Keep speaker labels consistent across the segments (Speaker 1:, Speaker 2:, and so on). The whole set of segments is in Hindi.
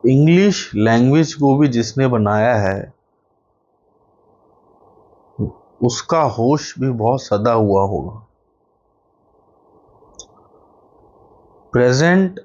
Speaker 1: इंग्लिश लैंग्वेज को भी जिसने बनाया है उसका होश भी बहुत सदा हुआ होगा। प्रेजेंट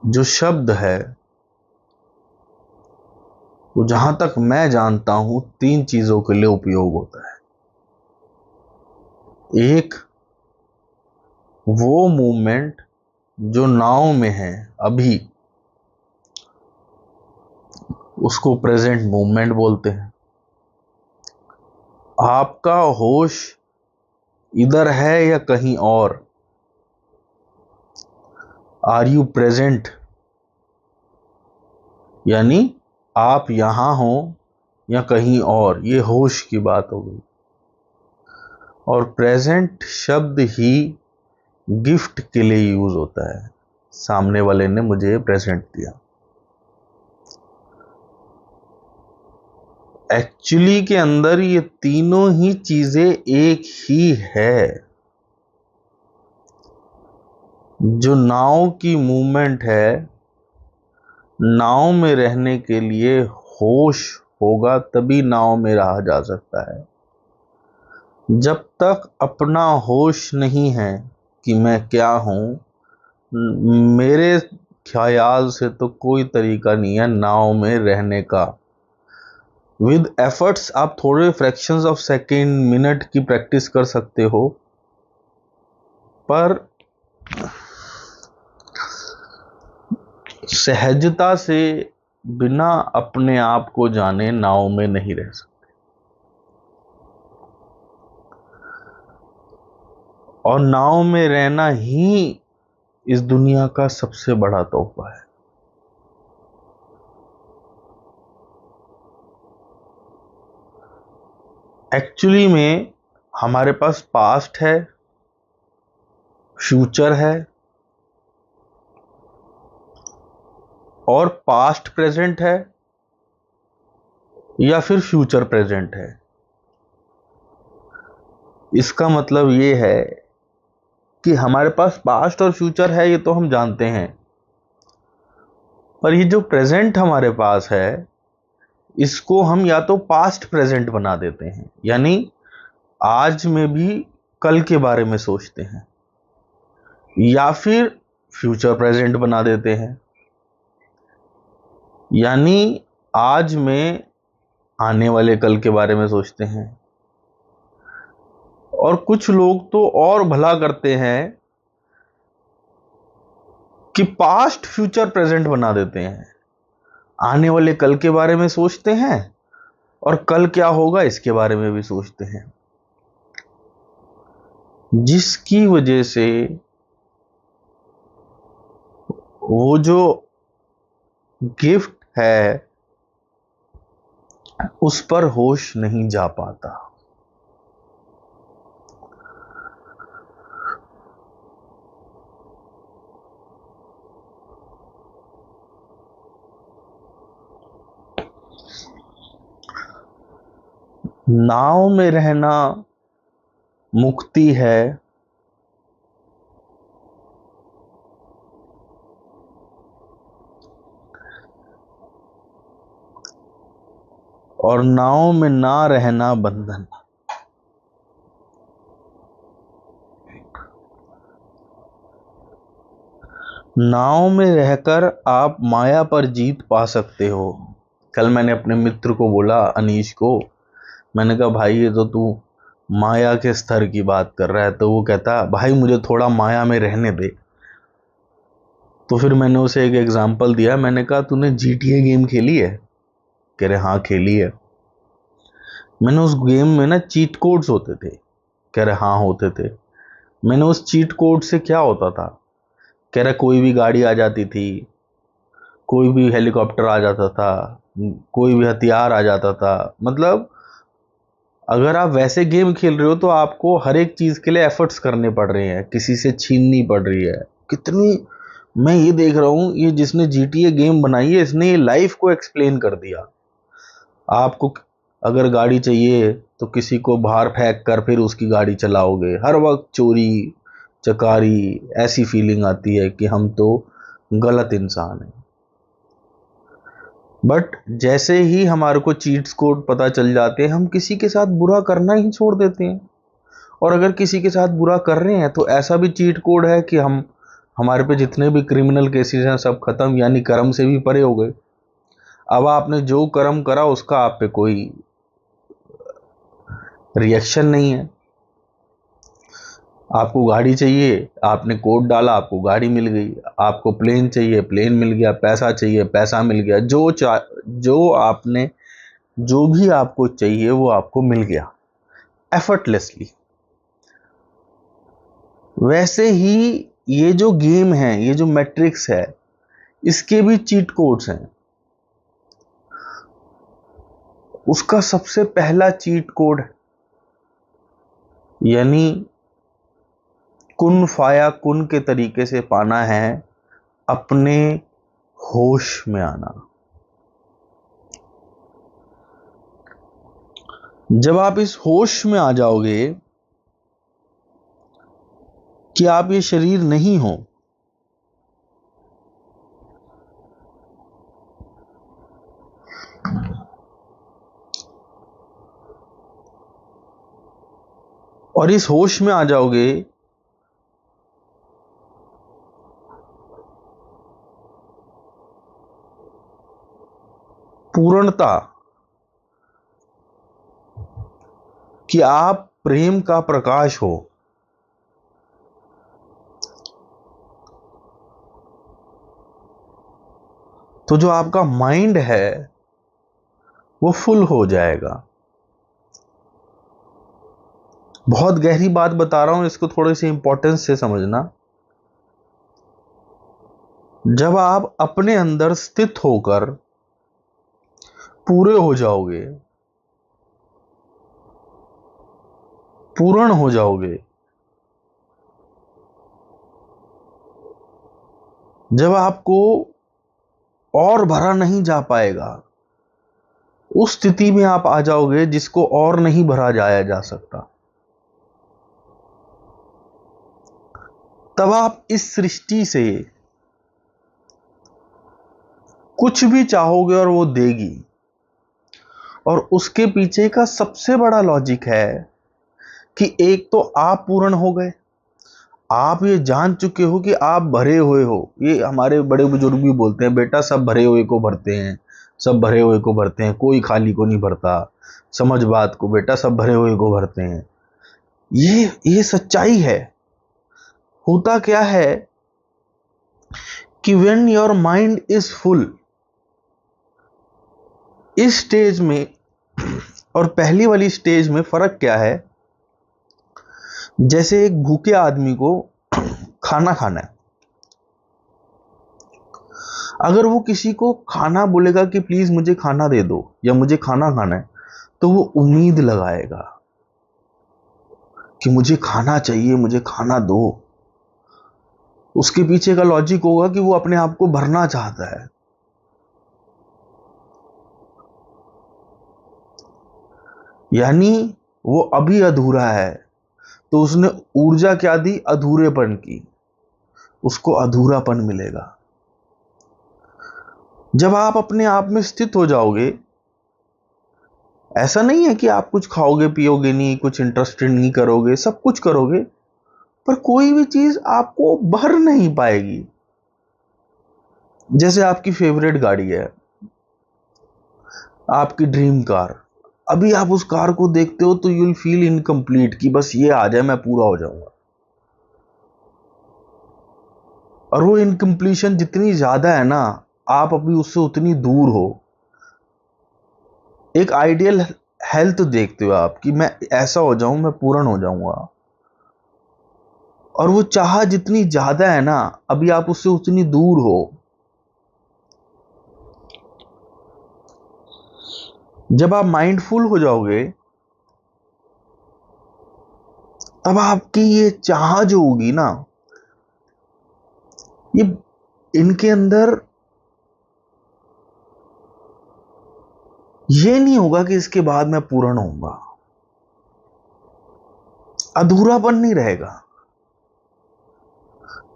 Speaker 1: जो शब्द है वो जहां तक मैं जानता हूं 3 चीजों के लिए उपयोग होता है। एक, वो मूवमेंट जो नाव में है अभी, उसको प्रेजेंट मूवमेंट बोलते हैं। आपका होश इधर है या कहीं और, आर यू प्रेजेंट, यानी आप यहां हो या कहीं और, ये होश की बात हो गई। और प्रेजेंट शब्द ही गिफ्ट के लिए यूज होता है। सामने वाले ने मुझे प्रेजेंट दिया। एक्चुअली के अंदर ये तीनों ही चीजें एक ही है। जो नाव की मूवमेंट है, नाव में रहने के लिए होश होगा तभी नाव में रहा जा सकता है। जब तक अपना होश नहीं है कि मैं क्या हूं, मेरे ख्याल से तो कोई तरीका नहीं है नाव में रहने का। विद एफर्ट्स आप थोड़े फ्रैक्शंस ऑफ सेकेंड मिनट की प्रैक्टिस कर सकते हो, पर सहजता से बिना अपने आप को जाने नाव में नहीं रह सकते। और नाव में रहना ही इस दुनिया का सबसे बड़ा तोहफा है। एक्चुअली में हमारे पास पास्ट है, फ्यूचर है और पास्ट प्रेजेंट है या फिर फ्यूचर प्रेजेंट है। इसका मतलब ये है कि हमारे पास पास्ट और फ्यूचर है, ये तो हम जानते हैं, पर ये जो प्रेजेंट हमारे पास है इसको हम या तो पास्ट प्रेजेंट बना देते हैं, यानी आज में भी कल के बारे में सोचते हैं, या फिर फ्यूचर प्रेजेंट बना देते हैं, यानी आज में आने वाले कल के बारे में सोचते हैं। और कुछ लोग तो और भला करते हैं कि पास्ट फ्यूचर प्रेजेंट बना देते हैं, आने वाले कल के बारे में सोचते हैं और कल क्या होगा इसके बारे में भी सोचते हैं, जिसकी वजह से वो जो गिफ्ट है उस पर होश नहीं जा पाता। नाव में रहना मुक्ति है, और नाव में ना रहना बंधन। नाव में रहकर आप माया पर जीत पा सकते हो। कल मैंने अपने मित्र को बोला, अनीश को, मैंने कहा भाई ये तो तू माया के स्तर की बात कर रहा है। तो वो कहता भाई मुझे थोड़ा माया में रहने दे। तो फिर मैंने उसे एक एग्जांपल दिया, मैंने कहा तूने GTA गेम खेली है? कह रहे हाँ खेली है। मैंने उस गेम में ना चीट कोड्स होते थे। कह रहे हाँ होते थे। मैंने उस चीट कोड से क्या होता था? कह रहा कोई भी गाड़ी आ जाती थी, कोई भी हेलीकॉप्टर आ जाता था, कोई भी हथियार आ जाता था। मतलब अगर आप वैसे गेम खेल रहे हो तो आपको हर एक चीज के लिए एफर्ट्स करने पड़ रहे हैं, किसी से छीननी पड़ रही है कितनी। मैं ये देख रहा हूँ, ये जिसने GTA गेम बनाई है इसने ये लाइफ को एक्सप्लेन कर दिया। आपको अगर गाड़ी चाहिए तो किसी को बाहर फेंक कर फिर उसकी गाड़ी चलाओगे, हर वक्त चोरी चकारी, ऐसी फीलिंग आती है कि हम तो गलत इंसान हैं। बट जैसे ही हमारे को चीट्स कोड पता चल जाते हैं, हम किसी के साथ बुरा करना ही छोड़ देते हैं। और अगर किसी के साथ बुरा कर रहे हैं तो ऐसा भी चीट कोड है कि हम हमारे पे जितने भी क्रिमिनल केसेस हैं सब खत्म, यानी कर्म से भी परे हो गए। अब आपने जो कर्म करा उसका आप पे कोई रिएक्शन नहीं है। आपको गाड़ी चाहिए, आपने कोड डाला, आपको गाड़ी मिल गई। आपको प्लेन चाहिए, प्लेन मिल गया। पैसा चाहिए, पैसा मिल गया। जो आपने जो भी आपको चाहिए वो आपको मिल गया एफर्टलेसली। वैसे ही ये जो गेम है, ये जो मैट्रिक्स है, इसके भी चीट कोड्स हैं। उसका सबसे पहला चीट कोड यानी कुन फाया कुन के तरीके से पाना है अपने होश में आना। जब आप इस होश में आ जाओगे कि आप ये शरीर नहीं हो, और इस होश में आ जाओगे पूर्णता कि आप प्रेम का प्रकाश हो, तो जो आपका माइंड है वो फुल हो जाएगा। बहुत गहरी बात बता रहा हूं, इसको थोड़े से इंपॉर्टेंस से समझना। जब आप अपने अंदर स्थित होकर पूरे हो जाओगे, पूर्ण हो जाओगे, जब आपको और भरा नहीं जा पाएगा, उस स्थिति में आप आ जाओगे जिसको और नहीं भरा जाया जा सकता, तब आप इस सृष्टि से कुछ भी चाहोगे और वो देगी। और उसके पीछे का सबसे बड़ा लॉजिक है कि एक तो आप पूर्ण हो गए, आप ये जान चुके हो कि आप भरे हुए हो। ये हमारे बड़े बुजुर्ग भी बोलते हैं, बेटा सब भरे हुए को भरते हैं, सब भरे हुए को भरते हैं, कोई खाली को नहीं भरता। समझ बात को बेटा, सब भरे हुए को भरते हैं। ये सच्चाई है। होता क्या है कि when your mind is full, इस स्टेज में और पहली वाली स्टेज में फर्क क्या है? जैसे एक भूखे आदमी को खाना खाना है, अगर वो किसी को खाना बोलेगा कि प्लीज मुझे खाना दे दो या मुझे खाना खाना है, तो वो उम्मीद लगाएगा कि मुझे खाना चाहिए, मुझे खाना दो। उसके पीछे का लॉजिक होगा कि वो अपने आप को भरना चाहता है। यानी वो अभी अधूरा है, तो उसने ऊर्जा क्या दी? अधूरेपन की। उसको अधूरापन मिलेगा। जब आप अपने आप में स्थित हो जाओगे, ऐसा नहीं है कि आप कुछ खाओगे पियोगे नहीं, कुछ इंटरेस्टेड नहीं करोगे, सब कुछ करोगे, पर कोई भी चीज आपको भर नहीं पाएगी। जैसे आपकी फेवरेट गाड़ी है, आपकी ड्रीम कार, अभी आप उस कार को देखते हो तो यू विल फील इनकम्प्लीट कि बस ये आ जाए मैं पूरा हो जाऊंगा। और वो इनकम्प्लीशन जितनी ज्यादा है ना, आप अभी उससे उतनी दूर हो। एक आइडियल हेल्थ देखते हो आप कि मैं ऐसा हो जाऊं, मैं पूर्ण हो जाऊंगा, और वो चाह जितनी ज्यादा है ना, अभी आप उससे उतनी दूर हो। जब आप माइंडफुल हो जाओगे, तब आपकी ये चाह जो होगी ना, ये इनके अंदर ये नहीं होगा कि इसके बाद मैं पूर्ण होऊंगा। अधूरापन नहीं रहेगा।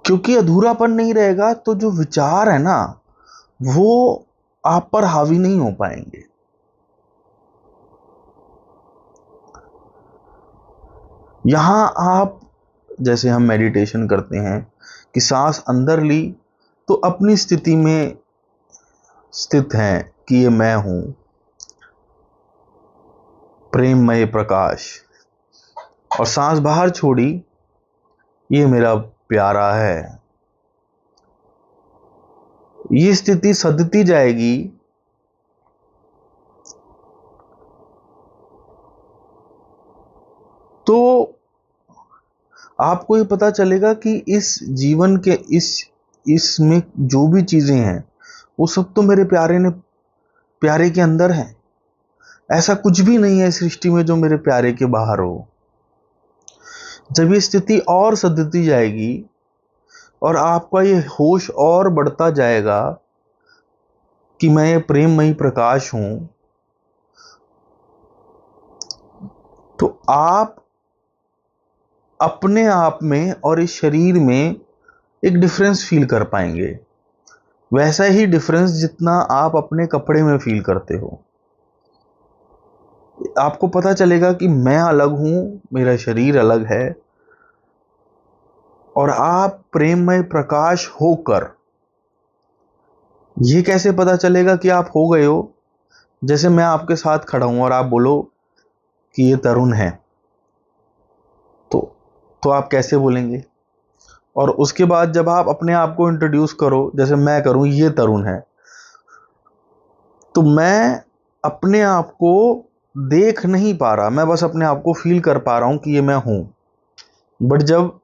Speaker 1: क्योंकि अधूरापन नहीं रहेगा तो जो विचार है ना वो आप पर हावी नहीं हो पाएंगे। यहां आप, जैसे हम मेडिटेशन करते हैं कि सांस अंदर ली तो अपनी स्थिति में स्थित हैं कि ये मैं हूं, प्रेममय प्रकाश, और सांस बाहर छोड़ी, ये मेरा प्यारा है। ये स्थिति सदती जाएगी तो आपको ये पता चलेगा कि इस जीवन के इसमें जो भी चीजें हैं वो सब तो मेरे प्यारे के अंदर है। ऐसा कुछ भी नहीं है सृष्टि में जो मेरे प्यारे के बाहर हो। जब ये स्थिति और सदती जाएगी और आपका ये होश और बढ़ता जाएगा कि मैं ये प्रेममयी प्रकाश हूं, तो आप अपने आप में और इस शरीर में एक डिफरेंस फील कर पाएंगे। वैसा ही डिफरेंस जितना आप अपने कपड़े में फील करते हो। आपको पता चलेगा कि मैं अलग हूं, मेरा शरीर अलग है, और आप प्रेममय प्रकाश होकर, ये कैसे पता चलेगा कि आप हो गए हो? जैसे मैं आपके साथ खड़ा हूं और आप बोलो कि ये तरुण है, तो आप कैसे बोलेंगे? और उसके बाद जब आप अपने आप को इंट्रोड्यूस करो, जैसे मैं करूं ये तरुण है, तो मैं अपने आप को देख नहीं पा रहा, मैं बस अपने आप को फील कर पा रहा हूं कि ये मैं हूं। बट जब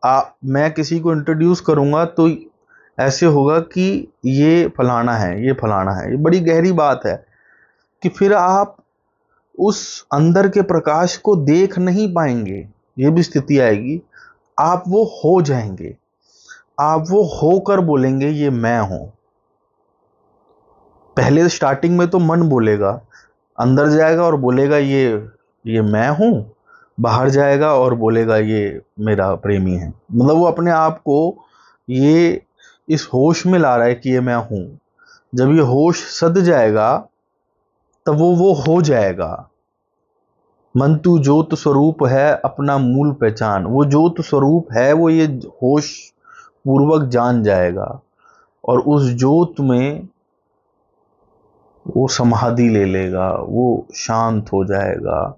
Speaker 1: मैं किसी को इंट्रोड्यूस करूंगा तो ऐसे होगा कि ये फलाना है, ये फलाना है। ये बड़ी गहरी बात है कि फिर आप उस अंदर के प्रकाश को देख नहीं पाएंगे। ये भी स्थिति आएगी, आप वो हो जाएंगे, आप वो होकर बोलेंगे ये मैं हूं। पहले स्टार्टिंग में तो मन बोलेगा, अंदर जाएगा और बोलेगा ये मैं हूं, बाहर जाएगा और बोलेगा ये मेरा प्रेमी है। मतलब वो अपने आप को ये इस होश में ला रहा है कि ये मैं हूं। जब ये होश सद जाएगा तब वो हो जाएगा। मन तू ज्योत स्वरूप है अपना मूल पहचान। वो ज्योत स्वरूप है, वो ये होश पूर्वक जान जाएगा और उस ज्योत में वो समाधि ले लेगा, वो शांत हो जाएगा।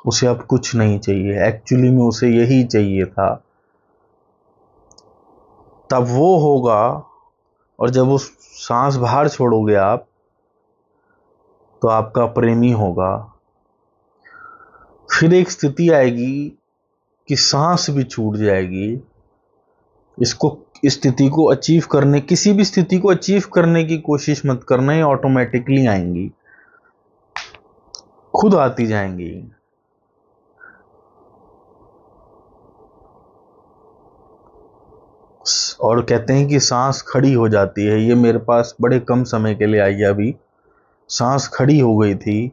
Speaker 1: उसे अब कुछ नहीं चाहिए, एक्चुअली में उसे यही चाहिए था। तब वो होगा, और जब वो सांस बाहर छोड़ोगे आप, तो आपका प्रेमी होगा। फिर एक स्थिति आएगी कि सांस भी छूट जाएगी। इस स्थिति को अचीव करने, किसी भी स्थिति को अचीव करने की कोशिश मत करना, ये ऑटोमेटिकली आएंगी, खुद आती जाएंगी। और कहते हैं कि सांस खड़ी हो जाती है। ये मेरे पास बड़े कम समय के लिए आई है। अभी सांस खड़ी हो गई थी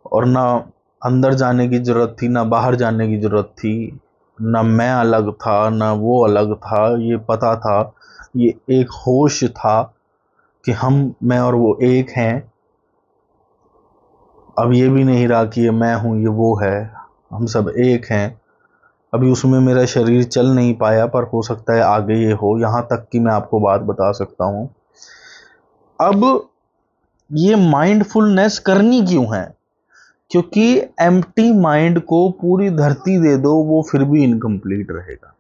Speaker 1: और ना अंदर जाने की जरूरत थी, ना बाहर जाने की जरूरत थी, ना मैं अलग था ना वो अलग था। ये पता था, ये एक होश था कि मैं और वो एक हैं। अब ये भी नहीं रहा कि ये मैं हूं ये वो है, हम सब एक हैं। अभी उसमें मेरा शरीर चल नहीं पाया, पर हो सकता है आगे ये हो। यहां तक कि मैं आपको बात बता सकता हूं। अब ये माइंडफुलनेस करनी क्यों है? क्योंकि एम्प्टी माइंड को पूरी धरती दे दो, वो फिर भी इनकम्प्लीट रहेगा।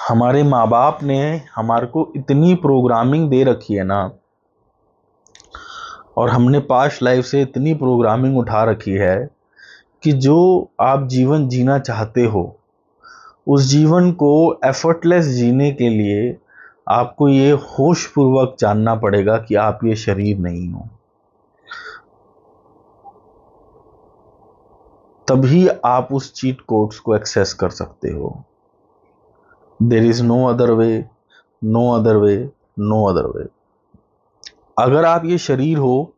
Speaker 1: हमारे माँ बाप ने हमारे को इतनी प्रोग्रामिंग दे रखी है ना, और हमने पास्ट लाइफ से इतनी प्रोग्रामिंग उठा रखी है कि जो आप जीवन जीना चाहते हो, उस जीवन को एफर्टलेस जीने के लिए आपको ये होश पूर्वक जानना पड़ेगा कि आप ये शरीर नहीं हो। तभी आप उस चीट कोड्स को एक्सेस कर सकते हो। There is no other way, no other way, no other way. अगर आप ये शरीर हो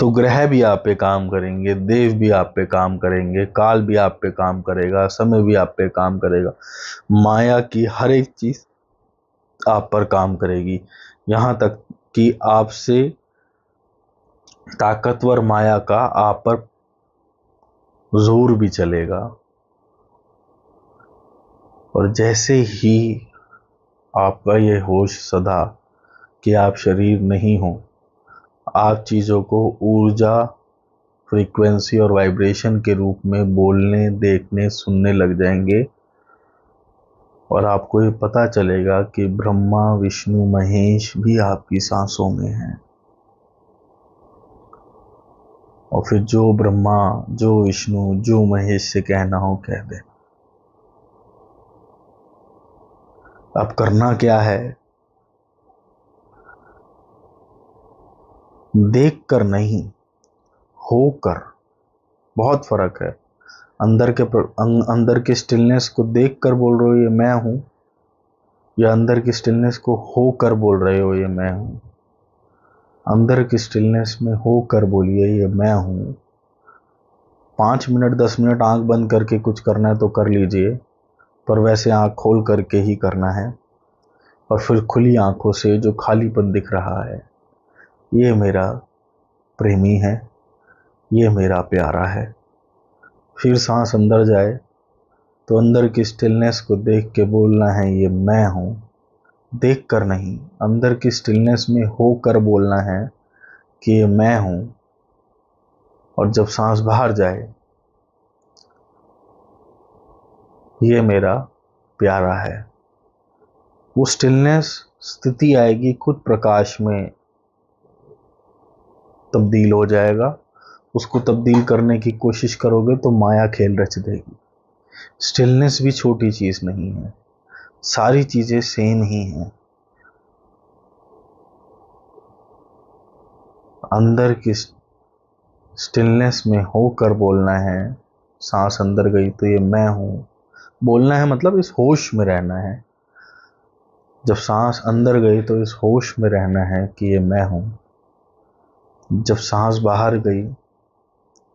Speaker 1: तो ग्रह भी आप पे काम करेंगे, देव भी आप पे काम करेंगे, काल भी आप पे काम करेगा, समय भी आप पे काम करेगा। माया की हर एक चीज आप पर काम करेगी, यहाँ तक कि आपसे ताकतवर माया का आप पर जोर भी चलेगा। और जैसे ही आपका ये होश सधा कि आप शरीर नहीं हो, आप चीज़ों को ऊर्जा, फ्रीक्वेंसी और वाइब्रेशन के रूप में बोलने, देखने, सुनने लग जाएंगे। और आपको ये पता चलेगा कि ब्रह्मा, विष्णु, महेश भी आपकी सांसों में हैं। और फिर जो ब्रह्मा, जो विष्णु, जो महेश से कहना हो कह दे। अब करना क्या है? देख कर नहीं, होकर। बहुत फर्क है। अंदर के स्टिलनेस को देख कर बोल रहे हो ये मैं हूं, या अंदर की स्टिलनेस को होकर बोल रहे हो ये मैं हूं। अंदर की स्टिलनेस में होकर बोलिए ये मैं हूं। 5 मिनट 10 मिनट आंख बंद करके कुछ करना है तो कर लीजिए, पर वैसे आंख खोल करके ही करना है। और फिर खुली आंखों से जो खालीपन दिख रहा है, ये मेरा प्रेमी है, ये मेरा प्यारा है। फिर सांस अंदर जाए तो अंदर की स्टिलनेस को देख के बोलना है ये मैं हूं। देख कर नहीं, अंदर की स्टिलनेस में होकर बोलना है कि ये मैं हूं। और जब सांस बाहर जाए, ये मेरा प्यारा है। वो स्टिलनेस स्थिति आएगी, खुद प्रकाश में तब्दील हो जाएगा। उसको तब्दील करने की कोशिश करोगे तो माया खेल रच देगी। स्टिलनेस भी छोटी चीज नहीं है, सारी चीजें सेम ही हैं। अंदर की स्टिलनेस में होकर बोलना है। सांस अंदर गई तो ये मैं हूं बोलना है, मतलब इस होश में रहना है। जब सांस अंदर गई तो इस होश में रहना है कि ये मैं हूं। जब सांस बाहर गई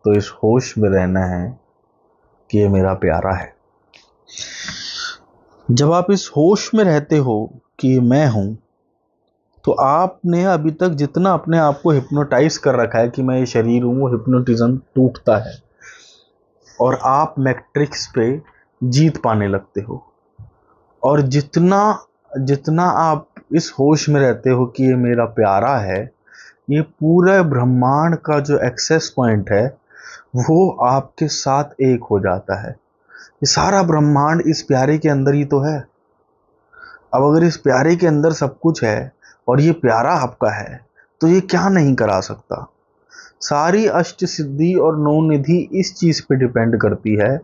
Speaker 1: तो इस होश में रहना है कि ये मेरा प्यारा है। जब आप इस होश में रहते हो कि ये मैं हूं, तो आपने अभी तक जितना अपने आप को हिप्नोटाइज कर रखा है कि मैं ये शरीर हूं, वो हिप्नोटिज्म टूटता है और आप मैट्रिक्स पे जीत पाने लगते हो। और जितना जितना आप इस होश में रहते हो कि ये मेरा प्यारा है, ये पूरा ब्रह्मांड का जो एक्सेस पॉइंट है वो आपके साथ एक हो जाता है। ये सारा ब्रह्मांड इस प्यारे के अंदर ही तो है। अब अगर इस प्यारे के अंदर सब कुछ है और ये प्यारा आपका है, तो ये क्या नहीं करा सकता। सारी अष्ट सिद्धि और नौ निधि इस चीज पे डिपेंड करती है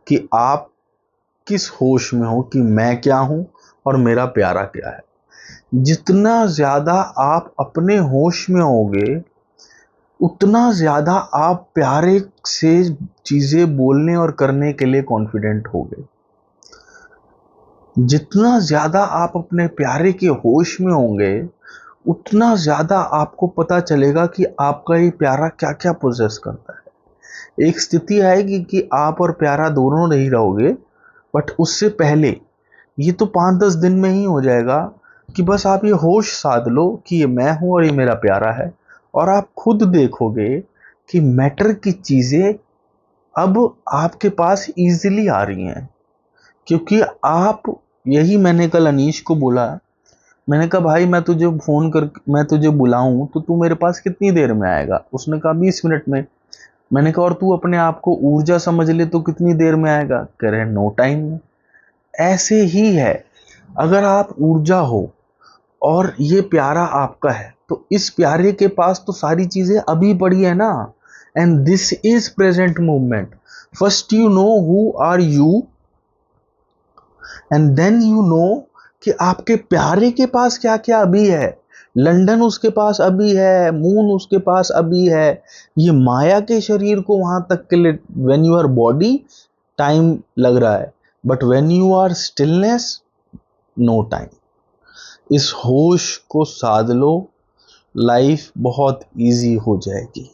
Speaker 1: कि आप किस होश में हो कि मैं क्या हूं और मेरा प्यारा क्या है। जितना ज्यादा आप अपने होश में होगे, उतना ज्यादा आप प्यारे से चीजें बोलने और करने के लिए कॉन्फिडेंट होगे। जितना ज्यादा आप अपने प्यारे के होश में होंगे, उतना ज्यादा आपको पता चलेगा कि आपका ये प्यारा क्या क्या पोजेस करता है। एक स्थिति आएगी कि आप और प्यारा दोनों नहीं रहोगे, बट उससे पहले ये तो 5-10 दिन में ही हो जाएगा कि बस आप ये होश साध लो कि ये मैं हूं और ये मेरा प्यारा है। और आप खुद देखोगे कि मैटर की चीजें अब आपके पास इजीली आ रही हैं। क्योंकि आप, यही मैंने कल अनीश को बोला, मैंने कहा भाई मैं तुझे बुलाऊं तो तू मेरे पास कितनी देर में आएगा? उसने कहा 20 मिनट में। मैंने कहा और तू अपने आप को ऊर्जा समझ ले तो कितनी देर में आएगा? कह रहे नो टाइम में। ऐसे ही है, अगर आप ऊर्जा हो और ये प्यारा आपका है, तो इस प्यारे के पास तो सारी चीजें अभी पड़ी है ना। And this is present movement. First you know who are you, and then you know कि आपके प्यारे के पास क्या क्या अभी है। लंदन उसके पास अभी है, मून उसके पास अभी है। ये माया के शरीर को वहां तक के लिए when you are body time लग रहा है, but when you are stillness no time. इस होश को साध लो, लाइफ बहुत इजी हो जाएगी।